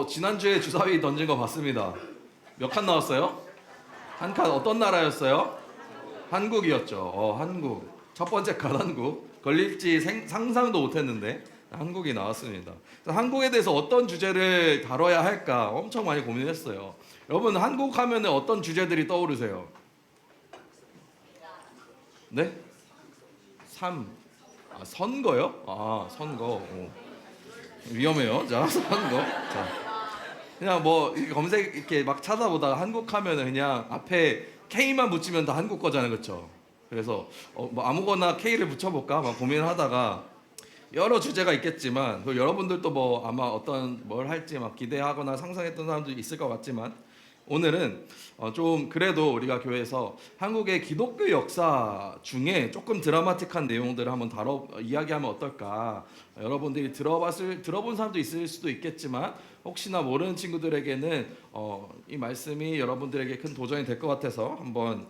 지난주에 주사위 던진 거 봤습니다. 몇 칸 나왔어요? 한 칸. 어떤 나라였어요? 한국이었죠. 한국. 첫 번째 칸 한국. 걸릴지 상상도 못했는데 한국이 나왔습니다. 한국에 대해서 어떤 주제를 다뤄야 할까 엄청 많이 고민했어요. 여러분, 한국 하면은 어떤 주제들이 떠오르세요? 네? 선거요? 선거. 위험해요. 자, 선거. 자, 그냥 뭐 검색 이렇게 막 찾아보다가 한국 하면은 그냥 앞에 K만 붙이면 다 한국 거잖아요, 그렇죠? 그래서 뭐 아무거나 K를 붙여볼까 막 고민하다가 여러 주제가 있겠지만 여러분들도 뭐 아마 어떤 뭘 할지 막 기대하거나 상상했던 사람도 있을 것 같지만 오늘은 좀 그래도 우리가 교회에서 한국의 기독교 역사 중에 조금 드라마틱한 내용들을 한번 이야기하면 어떨까. 여러분들이 들어본 사람도 있을 수도 있겠지만 혹시나 모르는 친구들에게는 이 말씀이 여러분들에게 큰 도전이 될 것 같아서 한번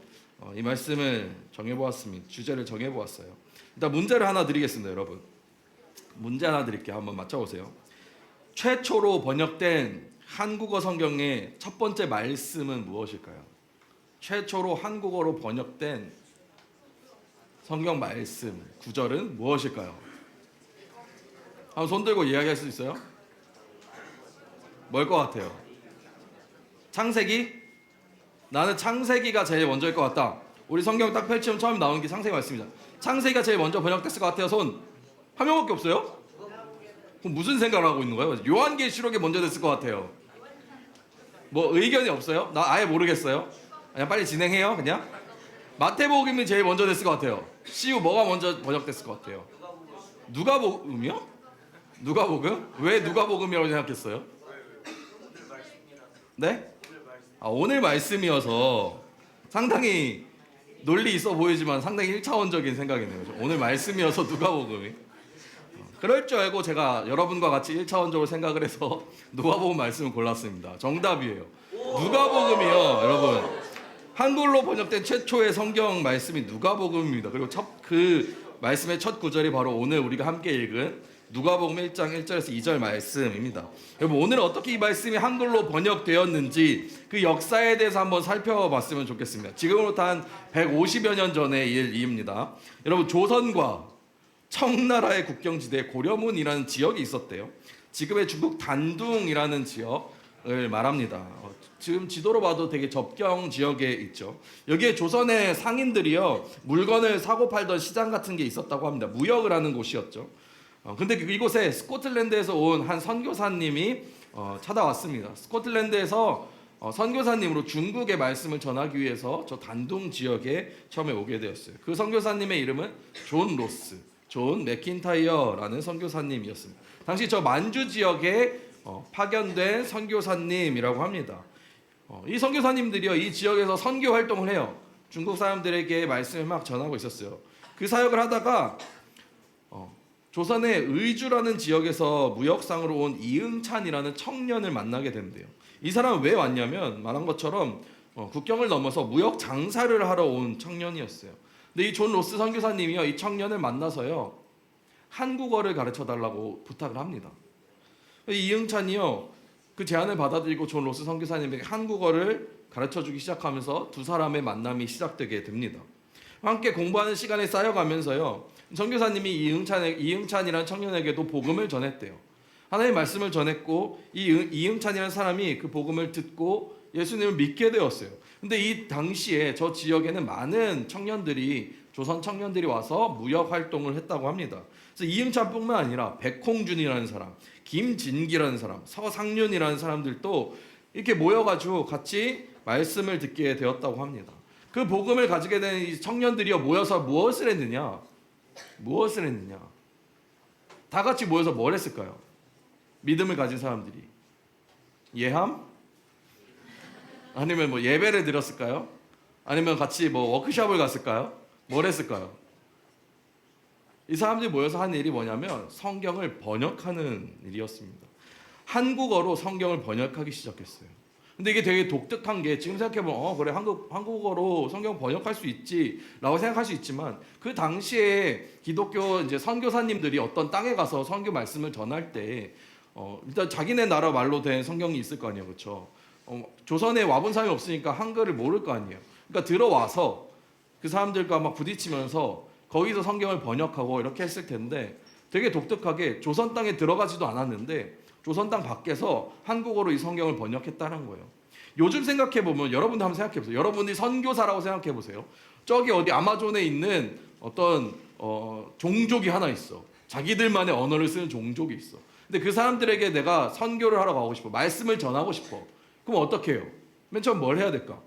이 말씀을 정해보았습니다. 주제를 정해보았어요. 일단 문제를 하나 드리겠습니다, 여러분. 문제 하나 드릴게요. 한번 맞춰보세요. 최초로 번역된 한국어 성경의 첫 번째 말씀은 무엇일까요? 최초로 한국어로 번역된 성경 말씀 구절은 무엇일까요? 한번 손 들고 이야기할 수 있어요? 뭘 것 같아요? 창세기? 나는 창세기가 제일 먼저일 것 같다. 우리 성경 딱 펼치면 처음 나오는 게 창세기 말씀이잖아. 창세기가 제일 먼저 번역됐을 것 같아요. 손 한 명밖에 없어요? 그럼 무슨 생각을 하고 있는 거예요? 요한계시록이 먼저 됐을 것 같아요. 뭐 의견이 없어요? 나 아예 모르겠어요. 그냥 빨리 진행해요. 그냥 마태복음이 제일 먼저 됐을 것 같아요. CU 뭐가 먼저 번역됐을 것 같아요? 누가복음이요? 누가복음? 왜 누가복음이라고 생각했어요? 네? 오늘 말씀이어서 상당히 논리 있어 보이지만 상당히 1차원적인 생각이네요. 오늘 말씀이어서 누가복음이. 그럴 줄 알고 제가 여러분과 같이 1차원적으로 생각을 해서 누가복음 말씀을 골랐습니다. 정답이에요. 누가복음이요, 여러분. 한글로 번역된 최초의 성경 말씀이 누가복음입니다. 그리고 그 말씀의 첫 구절이 바로 오늘 우리가 함께 읽은 누가복음 1장 1절에서 2절 말씀입니다. 여러분, 오늘 어떻게 이 말씀이 한글로 번역되었는지 그 역사에 대해서 한번 살펴봤으면 좋겠습니다. 지금으로부터 한 150여 년 전의 일입니다. 여러분, 조선과 청나라의 국경지대에 고려문이라는 지역이 있었대요. 지금의 중국 단둥이라는 지역을 말합니다. 지금 지도로 봐도 되게 접경 지역에 있죠. 여기에 조선의 상인들이요, 물건을 사고 팔던 시장 같은 게 있었다고 합니다. 무역을 하는 곳이었죠. 근데 이곳에 스코틀랜드에서 온 한 선교사님이 찾아왔습니다. 스코틀랜드에서 선교사님으로 중국의 말씀을 전하기 위해서 저 단둥 지역에 처음에 오게 되었어요. 그 선교사님의 이름은 존 맥킨타이어라는 선교사님이었습니다. 당시 저 만주 지역에 파견된 선교사님이라고 합니다. 이 선교사님들이요, 이 지역에서 선교 활동을 해요. 중국 사람들에게 말씀을 막 전하고 있었어요. 그 사역을 하다가 조선의 의주라는 지역에서 무역상으로 온 이응찬이라는 청년을 만나게 된대요. 이 사람은 왜 왔냐면 말한 것처럼 국경을 넘어서 무역 장사를 하러 온 청년이었어요. 근데 이 존 로스 선교사님이요, 이 청년을 만나서요, 한국어를 가르쳐 달라고 부탁을 합니다. 이응찬이요, 그 제안을 받아들이고 존 로스 선교사님에게 한국어를 가르쳐 주기 시작하면서 두 사람의 만남이 시작되게 됩니다. 함께 공부하는 시간이 쌓여가면서요, 선교사님이 이응찬이라는 청년에게도 복음을 전했대요. 하나님의 말씀을 전했고 이응찬이라는 사람이 그 복음을 듣고 예수님을 믿게 되었어요. 근데 이 당시에 저 지역에는 많은 청년들이, 조선 청년들이 와서 무역 활동을 했다고 합니다. 그래서 이응찬뿐만 아니라 백홍준이라는 사람, 김진기라는 사람, 서상륜이라는 사람들도 이렇게 모여가지고 같이 말씀을 듣게 되었다고 합니다. 그 복음을 가지게 된 이 청년들이 모여서 무엇을 했느냐? 다 같이 모여서 뭘 했을까요? 믿음을 가진 사람들이 예함? 아니면 뭐 예배를 드렸을까요? 아니면 같이 뭐 워크숍을 갔을까요? 뭘 했을까요? 이 사람들이 모여서 한 일이 뭐냐면 성경을 번역하는 일이었습니다. 한국어로 성경을 번역하기 시작했어요. 근데 이게 되게 독특한 게, 지금 생각해보면 그래, 한국어로 성경 번역할 수 있지 라고 생각할 수 있지만, 그 당시에 기독교 이제 선교사님들이 어떤 땅에 가서 선교 말씀을 전할 때 일단 자기네 나라 말로 된 성경이 있을 거 아니에요, 그렇죠? 조선에 와본 사람이 없으니까 한글을 모를 거 아니에요. 그러니까 들어와서 그 사람들과 막 부딪히면서 거기서 성경을 번역하고 이렇게 했을 텐데 되게 독특하게 조선 땅에 들어가지도 않았는데 조선 땅 밖에서 한국어로 이 성경을 번역했다는 거예요. 요즘 생각해 보면 여러분도 한번 생각해 보세요. 여러분이 선교사라고 생각해 보세요. 저기 어디 아마존에 있는 어떤 종족이 하나 있어. 자기들만의 언어를 쓰는 종족이 있어. 근데 그 사람들에게 내가 선교를 하러 가고 싶어. 말씀을 전하고 싶어. 그럼 어떻게 해요? 맨 처음 뭘 해야 될까?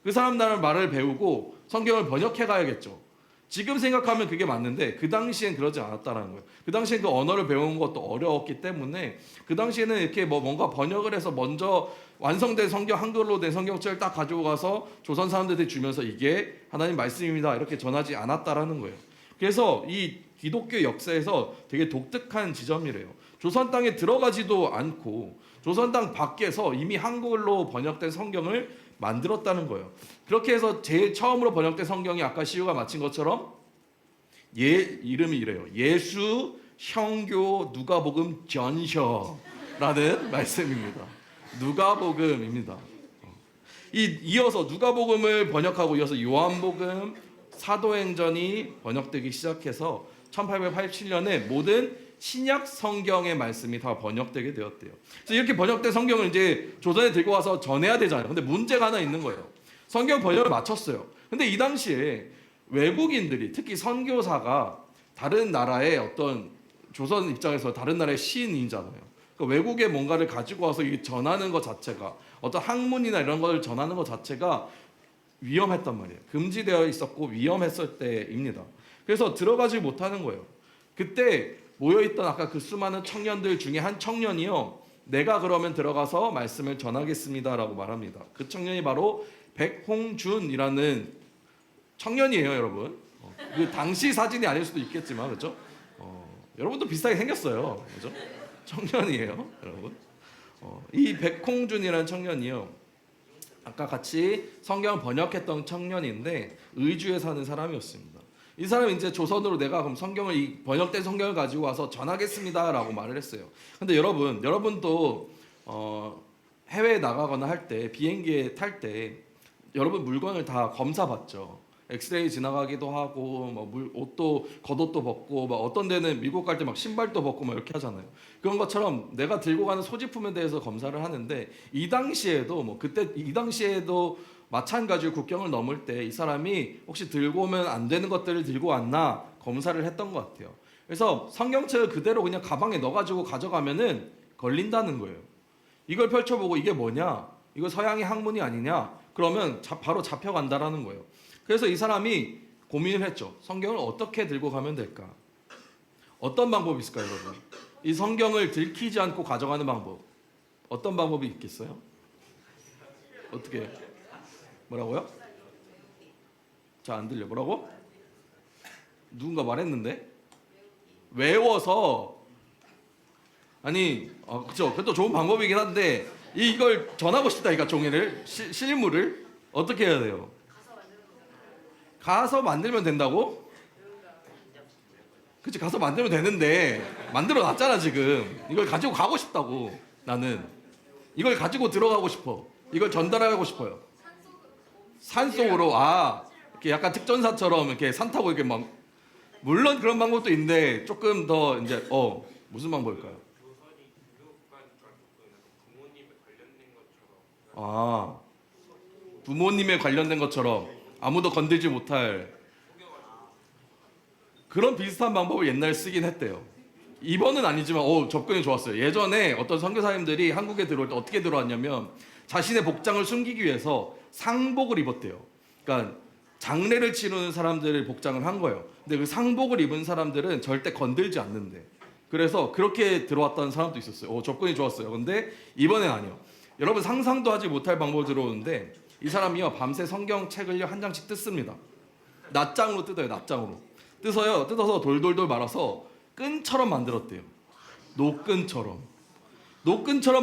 그 사람 나라 말을 배우고 성경을 번역해 가야겠죠. 지금 생각하면 그게 맞는데 그 당시엔 그러지 않았다는 거예요. 그 당시엔 그 언어를 배우는 것도 어려웠기 때문에 그 당시에는 이렇게 뭔가 번역을 해서 먼저 완성된 성경, 한글로 된 성경책을 딱 가지고 가서 조선 사람들한테 주면서 이게 하나님 말씀입니다 이렇게 전하지 않았다라는 거예요. 그래서 이 기독교 역사에서 되게 독특한 지점이래요. 조선 땅에 들어가지도 않고 조선 땅 밖에서 이미 한글로 번역된 성경을 만들었다는 거예요. 그렇게 해서 제일 처음으로 번역된 성경이 아까 시우가 마친 것처럼 이름이 이래요. 예수 형교 누가복음 전셔라는 말씀입니다. 누가복음입니다. 이어서 누가복음을 번역하고 이어서 요한복음, 사도행전이 번역되기 시작해서 1887년에 모든 신약 성경의 말씀이 다 번역되게 되었대요. 그래서 이렇게 번역된 성경을 이제 조선에 들고 와서 전해야 되잖아요. 근데 문제가 하나 있는 거예요. 성경 번역을 마쳤어요. 근데 이 당시에 외국인들이 특히 선교사가 다른 나라의 어떤 조선 입장에서 다른 나라의 시인이잖아요. 그러니까 외국에 뭔가를 가지고 와서 이게 전하는 것 자체가 어떤 학문이나 이런 걸 전하는 것 자체가 위험했단 말이에요. 금지되어 있었고 위험했을 때입니다. 그래서 들어가지 못하는 거예요. 그때 모여있던 아까 그 수많은 청년들 중에 한 청년이요, 내가 그러면 들어가서 말씀을 전하겠습니다라고 말합니다. 그 청년이 바로 백홍준이라는 청년이에요, 여러분. 그 당시 사진이 아닐 수도 있겠지만, 그렇죠? 여러분도 비슷하게 생겼어요, 그렇죠? 청년이에요, 여러분. 이 백홍준이라는 청년이요, 아까 같이 성경을 번역했던 청년인데 의주에 사는 사람이었습니다. 이 사람이 이제 조선으로 내가 그럼 성경을 이 번역된 성경을 가지고 와서 전하겠습니다라고 말을 했어요. 근데 여러분도 해외에 나가거나 할 때 비행기에 탈 때 여러분 물건을 다 검사받죠. 엑스레이 지나가기도 하고 뭐 옷도 겉옷도 벗고 막 어떤 데는 미국 갈 때 막 신발도 벗고 막 이렇게 하잖아요. 그런 것처럼 내가 들고 가는 소지품에 대해서 검사를 하는데 이 당시에도 마찬가지로 국경을 넘을 때 이 사람이 혹시 들고 오면 안 되는 것들을 들고 왔나 검사를 했던 것 같아요. 그래서 성경책을 그대로 그냥 가방에 넣어가지고 가져가면은 걸린다는 거예요. 이걸 펼쳐보고 이게 뭐냐? 이거 서양의 학문이 아니냐? 그러면 바로 잡혀간다라는 거예요. 그래서 이 사람이 고민을 했죠. 성경을 어떻게 들고 가면 될까? 어떤 방법이 있을까요, 여러분? 이 성경을 들키지 않고 가져가는 방법. 어떤 방법이 있겠어요? 어떻게 해요? 뭐라고요? 잘 안 들려. 뭐라고? 누군가 말했는데? 외워서. 아니, 그쵸. 그것도 좋은 방법이긴 한데 이걸 전하고 싶다니까, 종이를, 실물을 어떻게 해야 돼요? 가서 만들면 된다고? 그치, 가서 만들면 되는데 만들어 놨잖아 지금. 이걸 가지고 가고 싶다고. 나는 이걸 가지고 들어가고 싶어. 이걸 전달하고 싶어요. 산속으로. 이렇게 약간 특전사처럼 이렇게 산 타고 이렇게 막. 물론 그런 방법도 있는데 조금 더 이제 무슨 방법일까요? 부모님에 관련된 것처럼 아무도 건들지 못할 그런 비슷한 방법을 옛날에 쓰긴 했대요. 이번은 아니지만 접근이 좋았어요. 예전에 어떤 선교사님들이 한국에 들어올 때 어떻게 들어왔냐면 자신의 복장을 숨기기 위해서 상복을 입었대요. 그러니까 장례를 치르는 사람들을 복장을 한 거예요. 근데 그 상복을 입은 사람들은 절대 건들지 않는데, 그래서 그렇게 들어왔다는 사람도 있었어요. 접근이 좋았어요. 근데 이번엔 아니요. 여러분 상상도 하지 못할 방법으로 들어오는데 이 사람이요, 밤새 성경책을 한 장씩 뜯습니다. 낱장으로 뜯어요. 낱장으로 뜯어서 돌돌돌 말아서 끈처럼 만들었대요. 노끈처럼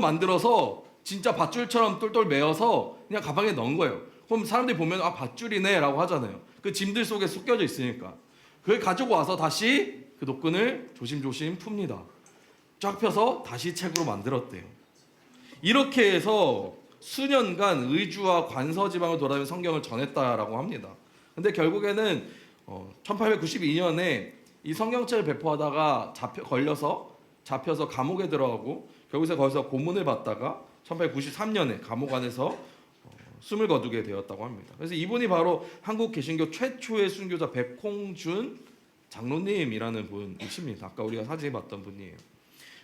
만들어서 진짜 밧줄처럼 똘똘 매어서 그냥 가방에 넣은 거예요. 그럼 사람들이 보면 밧줄이네 라고 하잖아요. 그 짐들 속에 섞여져 있으니까. 그걸 가지고 와서 다시 그 노끈을 조심조심 풉니다. 쫙 펴서 다시 책으로 만들었대요. 이렇게 해서 수년간 의주와 관서 지방을 돌아다니며 성경을 전했다라고 합니다. 근데 결국에는 1892년에 이 성경책을 배포하다가 걸려서 잡혀서 감옥에 들어가고 결국에 거기서 고문을 받다가 1893년에 감옥 안에서 숨을 거두게 되었다고 합니다. 그래서 이분이 바로 한국 개신교 최초의 순교자 백홍준 장로님이라는 분이십니다. 아까 우리가 사진에 봤던 분이에요.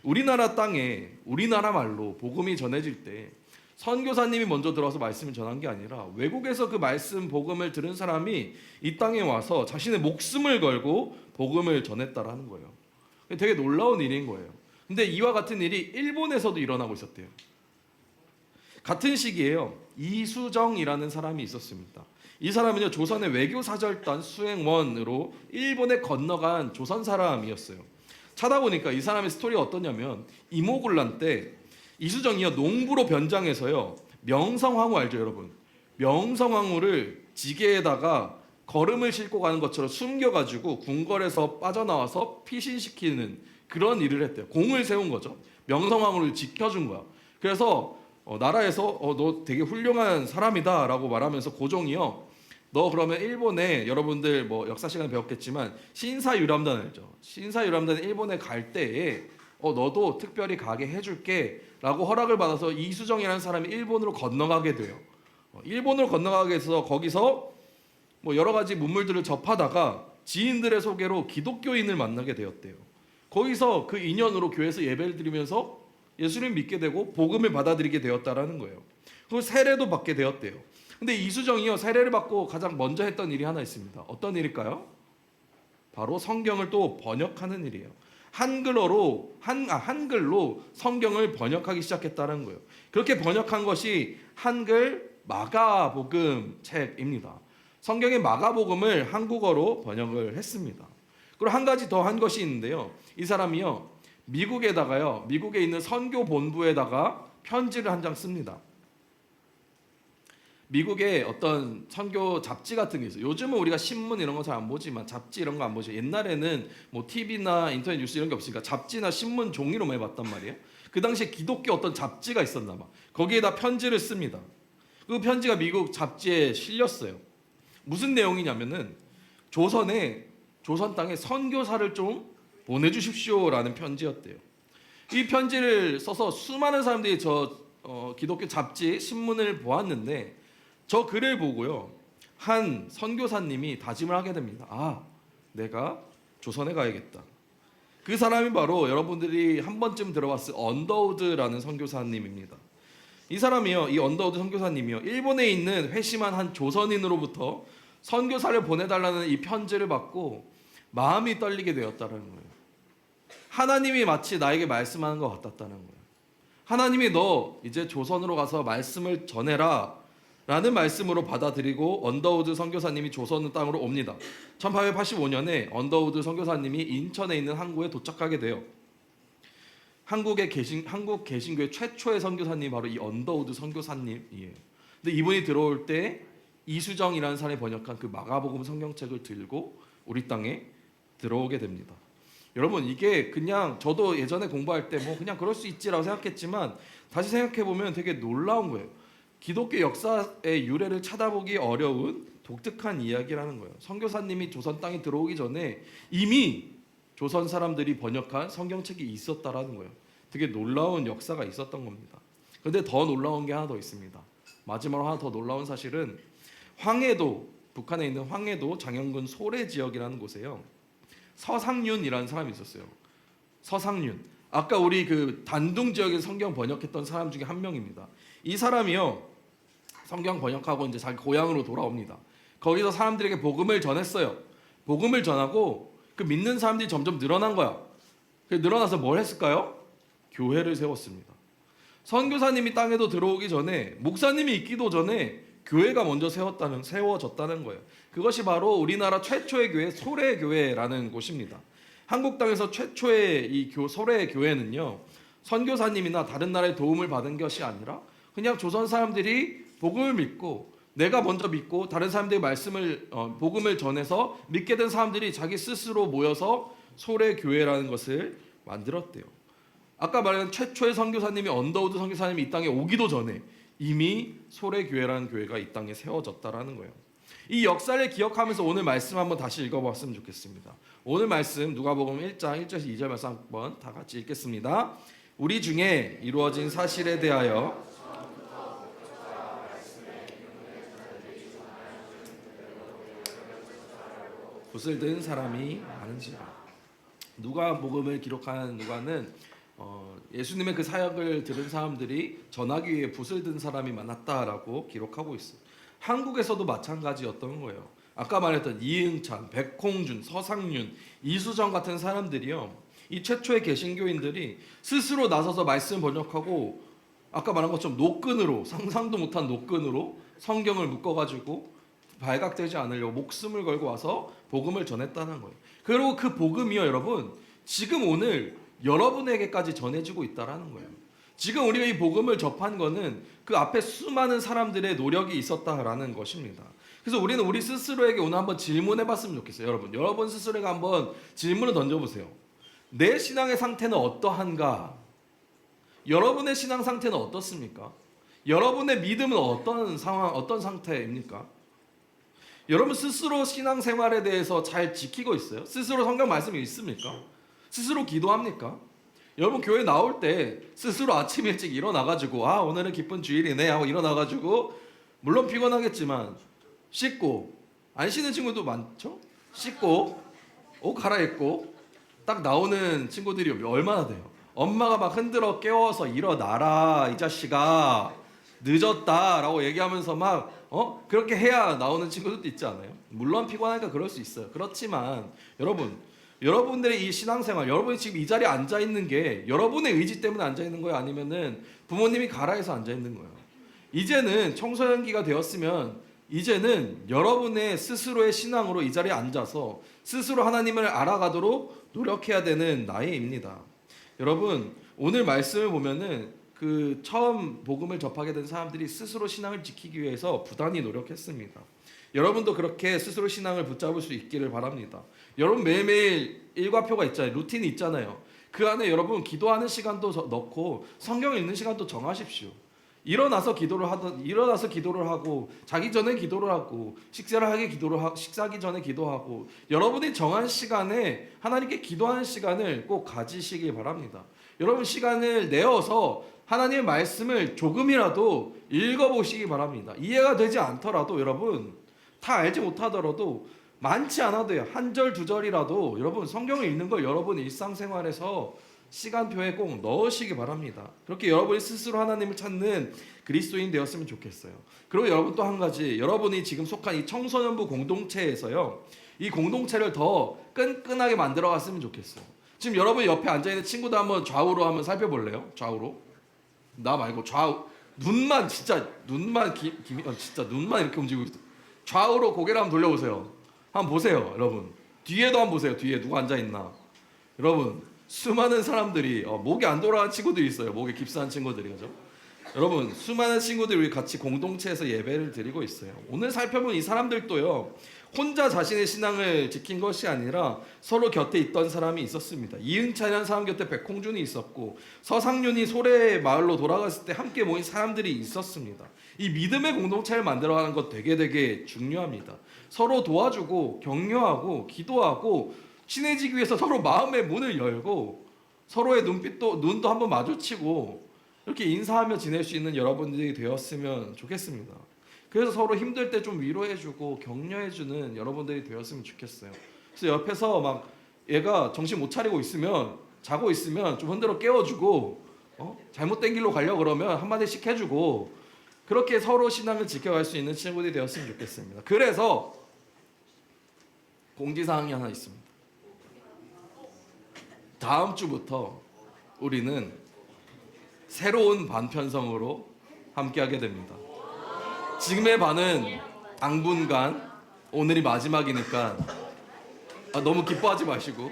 우리나라 땅에 우리나라 말로 복음이 전해질 때 선교사님이 먼저 들어와서 말씀을 전한 게 아니라 외국에서 그 말씀 복음을 들은 사람이 이 땅에 와서 자신의 목숨을 걸고 복음을 전했다라는 거예요. 되게 놀라운 일인 거예요. 근데 이와 같은 일이 일본에서도 일어나고 있었대요. 같은 시기에요. 이수정이라는 사람이 있었습니다. 이 사람은요, 조선의 외교사절단 수행원으로 일본에 건너간 조선 사람이었어요. 찾아보니까 이 사람의 스토리가 어떠냐면 이모군란 때 이수정이요, 농부로 변장해서요, 명성황후 알죠 여러분? 명성황후를 지게에다가 걸음을 싣고 가는 것처럼 숨겨가지고 궁궐에서 빠져나와서 피신시키는 그런 일을 했대요. 공을 세운 거죠. 명성황후를 지켜준 거야. 그래서 나라에서 너 되게 훌륭한 사람이다 라고 말하면서 고종이요, 너 그러면 일본에, 여러분들 뭐 역사 시간에 배웠겠지만 신사유람단 알죠? 신사유람단 일본에 갈 때에 너도 특별히 가게 해줄게 라고 허락을 받아서 이수정이라는 사람이 일본으로 건너가게 돼요. 일본으로 건너가게 해서 거기서 뭐 여러 가지 문물들을 접하다가 지인들의 소개로 기독교인을 만나게 되었대요. 거기서 그 인연으로 교회에서 예배를 드리면서 예수를 믿게 되고 복음을 받아들이게 되었다라는 거예요. 그리고 세례도 받게 되었대요. 근데 이수정이요, 세례를 받고 가장 먼저 했던 일이 하나 있습니다. 어떤 일일까요? 바로 성경을 또 번역하는 일이에요. 한글로 성경을 번역하기 시작했다는 거예요. 그렇게 번역한 것이 한글 마가복음 책입니다. 성경의 마가복음을 한국어로 번역을 했습니다. 그리고 한 가지 더 한 것이 있는데요. 이 사람이요, 미국에 있는 선교 본부에다가 편지를 한 장 씁니다. 미국에 어떤 선교 잡지 같은 게 있어요. 요즘은 우리가 신문 이런 거 잘 안 보지만 잡지 이런 거 안 보죠. 옛날에는 뭐 TV나 인터넷 뉴스 이런 게 없으니까 잡지나 신문 종이로 많이 봤단 말이에요. 그 당시에 기독교 어떤 잡지가 있었나 봐. 거기에다 편지를 씁니다. 그 편지가 미국 잡지에 실렸어요. 무슨 내용이냐면은 조선 땅에 선교사를 좀 보내주십시오라는 편지였대요. 이 편지를 써서 수많은 사람들이 기독교 잡지 신문을 보았는데 저 글을 보고요, 한 선교사님이 다짐을 하게 됩니다. 내가 조선에 가야겠다. 그 사람이 바로 여러분들이 한 번쯤 들어봤을 언더우드라는 선교사님입니다. 이 사람이요, 이 언더우드 선교사님이요, 일본에 있는 회심한 한 조선인으로부터 선교사를 보내달라는 이 편지를 받고 마음이 떨리게 되었다는 거예요. 하나님이 마치 나에게 말씀하는 것 같았다는 거예요. 하나님이 너 이제 조선으로 가서 말씀을 전해라 라는 말씀으로 받아들이고 언더우드 선교사님이 조선 땅으로 옵니다. 1885년에 언더우드 선교사님이 인천에 있는 항구에 도착하게 돼요. 한국 개신교의 최초의 선교사님이 바로 이 언더우드 선교사님이에요. 근데 이분이 들어올 때 이수정이라는 사람이 번역한 그 마가복음 성경책을 들고 우리 땅에 들어오게 됩니다. 여러분, 이게 그냥 저도 예전에 공부할 때 뭐 그냥 그럴 수 있지라고 생각했지만 다시 생각해 보면 되게 놀라운 거예요. 기독교 역사의 유래를 찾아보기 어려운 독특한 이야기라는 거예요. 선교사님이 조선 땅에 들어오기 전에 이미 조선 사람들이 번역한 성경책이 있었다라는 거예요. 되게 놀라운 역사가 있었던 겁니다. 그런데 더 놀라운 게 하나 더 있습니다. 마지막으로 하나 더 놀라운 사실은 황해도, 북한에 있는 황해도 장영군 소래 지역이라는 곳에요, 서상윤이라는 사람이 있었어요. 서상윤. 아까 우리 그 단둥 지역에서 성경 번역했던 사람 중에 한 명입니다. 이 사람이요, 성경 번역하고 이제 자기 고향으로 돌아옵니다. 거기서 사람들에게 복음을 전했어요. 복음을 전하고 그 믿는 사람들이 점점 늘어난 거야. 늘어나서 뭘 했을까요? 교회를 세웠습니다. 선교사님이 땅에도 들어오기 전에, 목사님이 있기도 전에 교회가 먼저 세워졌다는 거예요. 그것이 바로 우리나라 최초의 교회 소래교회라는 곳입니다. 한국 땅에서 최초의 이 소래교회는요, 선교사님이나 다른 나라의 도움을 받은 것이 아니라 그냥 조선 사람들이 복음을 믿고, 내가 먼저 믿고 다른 사람들의 복음을 전해서 믿게 된 사람들이 자기 스스로 모여서 소래교회라는 것을 만들었대요. 아까 말한 최초의 선교사님이 언더우드 선교사님이 이 땅에 오기도 전에 이미 소래교회라는 교회가 이 땅에 세워졌다라는 거예요. 이 역사를 기억하면서 오늘 말씀 한번 다시 읽어봤으면 좋겠습니다. 오늘 말씀 누가복음 1장 1절에서 2절 말씀 한번 다 같이 읽겠습니다. 우리 중에 이루어진 사실에 대하여 붓을 든 사람이 많은지라. 누가복음을 기록한 누가는 예수님의 그 사역을 들은 사람들이 전하기 위해 붓을 든 사람이 많았다라고 기록하고 있어요. 한국에서도 마찬가지였던 거예요. 아까 말했던 이응찬, 백홍준, 서상윤, 이수정 같은 사람들이요, 이 최초의 개신교인들이 스스로 나서서 말씀 번역하고 아까 말한 것처럼 노끈으로, 상상도 못한 노끈으로 성경을 묶어가지고 발각되지 않으려고 목숨을 걸고 와서 복음을 전했다는 거예요. 그리고 그 복음이요, 여러분, 지금 오늘 여러분에게까지 전해지고 있다라는 거예요. 지금 우리가 이 복음을 접한 거는 그 앞에 수많은 사람들의 노력이 있었다라는 것입니다. 그래서 우리는 우리 스스로에게 오늘 한번 질문해 봤으면 좋겠어요. 여러분 스스로에게 한번 질문을 던져보세요. 내 신앙의 상태는 어떠한가? 여러분의 신앙 상태는 어떻습니까? 여러분의 믿음은 어떤 상황, 어떤 상태입니까? 여러분 스스로 신앙생활에 대해서 잘 지키고 있어요? 스스로 성경 말씀이 있습니까? 스스로 기도합니까? 여러분 교회 나올 때 스스로 아침 일찍 일어나가지고 오늘은 기쁜 주일이네 하고 일어나가지고 물론 피곤하겠지만 씻고, 안 씻는 친구도 많죠? 씻고 옷 갈아입고 딱 나오는 친구들이 얼마나 돼요? 엄마가 막 흔들어 깨워서 일어나라 이 자식아 늦었다라고 얘기하면서 막 그렇게 해야 나오는 친구들도 있지 않아요? 물론 피곤하니까 그럴 수 있어요. 그렇지만 여러분들의 이 신앙생활, 여러분이 지금 이 자리에 앉아 있는 게 여러분의 의지 때문에 앉아 있는 거예요? 아니면은 부모님이 가라 해서 앉아 있는 거예요? 이제는 청소년기가 되었으면 이제는 여러분의 스스로의 신앙으로 이 자리에 앉아서 스스로 하나님을 알아가도록 노력해야 되는 나이입니다. 여러분 오늘 말씀을 보면은 그 처음 복음을 접하게 된 사람들이 스스로 신앙을 지키기 위해서 부단히 노력했습니다. 여러분도 그렇게 스스로 신앙을 붙잡을 수 있기를 바랍니다. 여러분 매일매일 일과표가 있잖아요. 루틴이 있잖아요. 그 안에 여러분 기도하는 시간도 넣고 성경 읽는 시간도 정하십시오. 일어나서 기도를 하고 자기 전에 기도를 하고 식사하기 전에 기도하고 여러분이 정한 시간에 하나님께 기도하는 시간을 꼭 가지시길 바랍니다. 여러분 시간을 내어서 하나님의 말씀을 조금이라도 읽어보시기 바랍니다. 이해가 되지 않더라도 여러분 다 알지 못하더라도 많지 않아도요. 한 절 두 절이라도 여러분 성경을 읽는 걸 여러분 일상생활에서 시간표에 꼭 넣으시기 바랍니다. 그렇게 여러분이 스스로 하나님을 찾는 그리스도인 되었으면 좋겠어요. 그리고 여러분 또 한 가지, 여러분이 지금 속한 이 청소년부 공동체에서요, 이 공동체를 더 끈끈하게 만들어 갔으면 좋겠어요. 지금 여러분 옆에 앉아있는 친구들 한번 좌우로 한번 살펴볼래요? 좌우로. 나 말고 좌우. 진짜 눈만 이렇게 움직이고 있어. 좌우로 고개를 한번 돌려보세요. 한번 보세요, 여러분. 뒤에도 한번 보세요. 뒤에 누가 앉아있나. 여러분 수많은 사람들이 목이 안 돌아간 친구들이 있어요. 목에 깁스한 친구들이, 그죠? 여러분 수많은 친구들이 우리 같이 공동체에서 예배를 드리고 있어요. 오늘 살펴본 이 사람들도요, 혼자 자신의 신앙을 지킨 것이 아니라 서로 곁에 있던 사람이 있었습니다. 이응찬이라는 사람 곁에 백홍준이 있었고 서상윤이 소래 마을로 돌아갔을 때 함께 모인 사람들이 있었습니다. 이 믿음의 공동체를 만들어가는 것 되게 중요합니다. 서로 도와주고 격려하고 기도하고 친해지기 위해서 서로 마음의 문을 열고 서로의 눈도 한번 마주치고 이렇게 인사하며 지낼 수 있는 여러분들이 되었으면 좋겠습니다. 그래서 서로 힘들 때 좀 위로해주고 격려해주는 여러분들이 되었으면 좋겠어요. 그래서 옆에서 막 얘가 정신 못 차리고 있으면, 자고 있으면 좀 흔들어 깨워주고 잘못된 길로 가려고 그러면 한마디씩 해주고 그렇게 서로 신앙을 지켜갈 수 있는 친구들이 되었으면 좋겠습니다. 그래서 공지사항이 하나 있습니다. 다음 주부터 우리는 새로운 반 편성으로 함께하게 됩니다. 지금의 반은 당분간, 오늘이 마지막이니까 너무 기뻐하지 마시고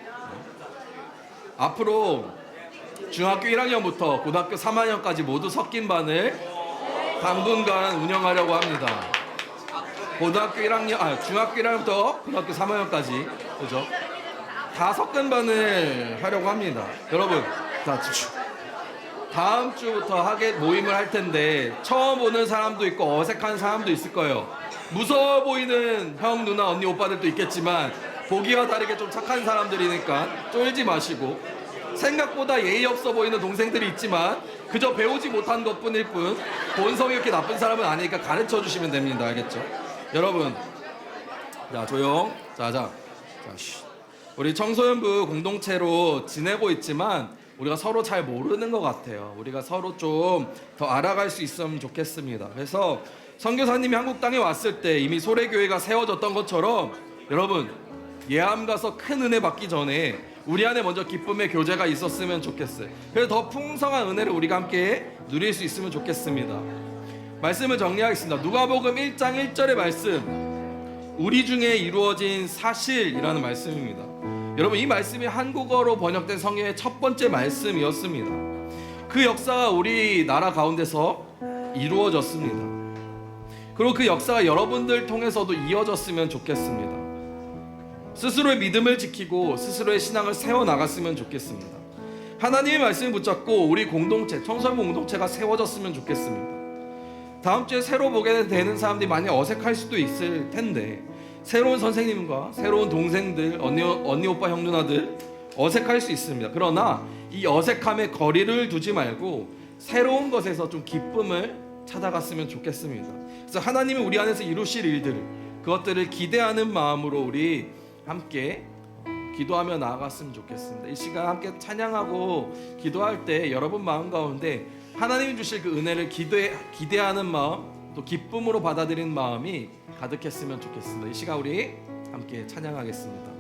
앞으로 중학교 1학년부터 고등학교 3학년까지 모두 섞인 반을 당분간 운영하려고 합니다. 중학교 1학년부터 고등학교 3학년까지, 그죠? 다 섞은 반을 하려고 합니다. 여러분, 다 다음 주부터 모임을 할 텐데 처음 오는 사람도 있고 어색한 사람도 있을 거예요. 무서워 보이는 형, 누나, 언니, 오빠들도 있겠지만 보기와 다르게 좀 착한 사람들이니까 쫄지 마시고, 생각보다 예의 없어 보이는 동생들이 있지만 그저 배우지 못한 것뿐일 뿐 본성이 이렇게 나쁜 사람은 아니니까 가르쳐 주시면 됩니다. 알겠죠? 여러분, 자 조용. 자, 우리 청소년부 공동체로 지내고 있지만 우리가 서로 잘 모르는 것 같아요. 우리가 서로 좀 더 알아갈 수 있으면 좋겠습니다. 그래서 선교사님이 한국 땅에 왔을 때 이미 소래교회가 세워졌던 것처럼 여러분, 예암 가서 큰 은혜 받기 전에 우리 안에 먼저 기쁨의 교제가 있었으면 좋겠어요. 그래서 더 풍성한 은혜를 우리가 함께 누릴 수 있으면 좋겠습니다. 말씀을 정리하겠습니다. 누가복음 1장 1절의 말씀, 우리 중에 이루어진 사실이라는 말씀입니다. 여러분, 이 말씀이 한국어로 번역된 성경의 첫 번째 말씀이었습니다. 그 역사가 우리나라 가운데서 이루어졌습니다. 그리고 그 역사가 여러분들 통해서도 이어졌으면 좋겠습니다. 스스로의 믿음을 지키고 스스로의 신앙을 세워나갔으면 좋겠습니다. 하나님의 말씀을 붙잡고 우리 공동체, 청소년 공동체가 세워졌으면 좋겠습니다. 다음 주에 새로 보게 되는 사람들이 많이 어색할 수도 있을 텐데 새로운 선생님과 새로운 동생들, 언니 오빠, 형, 누나들 어색할 수 있습니다. 그러나 이 어색함에 거리를 두지 말고 새로운 것에서 좀 기쁨을 찾아갔으면 좋겠습니다. 그래서 하나님이 우리 안에서 이루실 일들, 그것들을 기대하는 마음으로 우리 함께 기도하며 나아갔으면 좋겠습니다. 이 시간 함께 찬양하고 기도할 때 여러분 마음 가운데 하나님이 주실 그 은혜를 기대하는 마음, 또 기쁨으로 받아들이는 마음이 가득했으면 좋겠습니다. 이 시간 우리 함께 찬양하겠습니다.